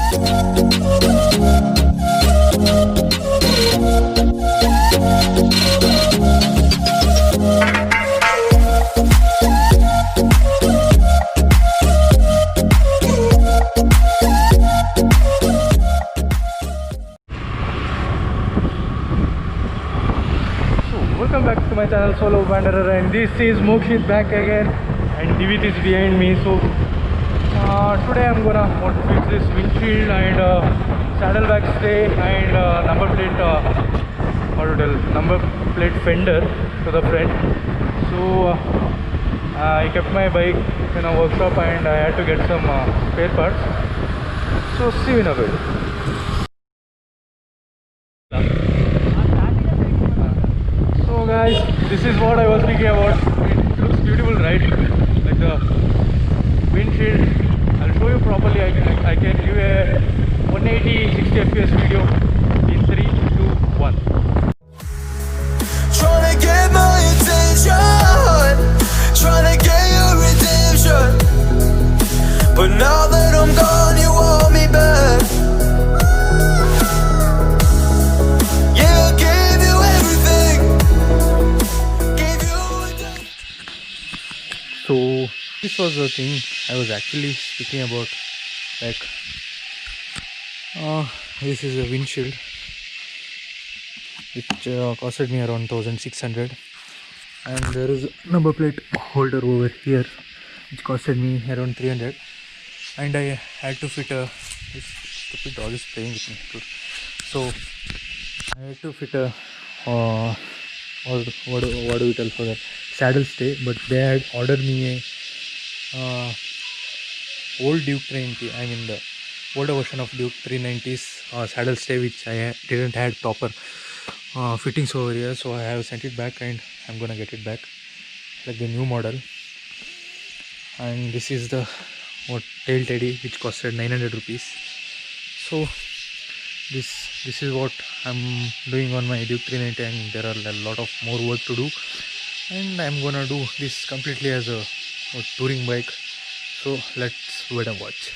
Welcome back to my channel Solo Wanderer, and this is Mokshit back again, and Divit is behind me. So today I'm gonna want to fix this windshield and saddlebag stay and number plate number plate fender to the front. So I kept my bike in a workshop and I had to get some spare parts. So see you in a bit. So guys, this is what I was thinking about. It looks beautiful, right? Like the windshield. I'll show you properly. I can give a 180 60 fps video in 3 2 1. Tryna get my attention, tryna get your redemption, but now that I'm gone you want me back. Yeah, I gave you everything, gave you a... So this was the thing I was actually speaking about. Like this is a windshield which costed me around 1600, and there is a number plate holder over here which costed me around 300, and I had to fit a... This stupid dog is playing with me, dude. So I had to fit a what do we tell for that, saddle stay, but they had ordered me a old Duke 390, I mean the older version of Duke 390's saddle stay, which I didn't had proper fittings over here. So I have sent it back and I'm gonna get it back like the new model. And this is the tail teddy which costed 900 rupees. So this is what I'm doing on my Duke 390, and there are a lot of more work to do, and I'm gonna do this completely as a touring bike. So let's wait and watch.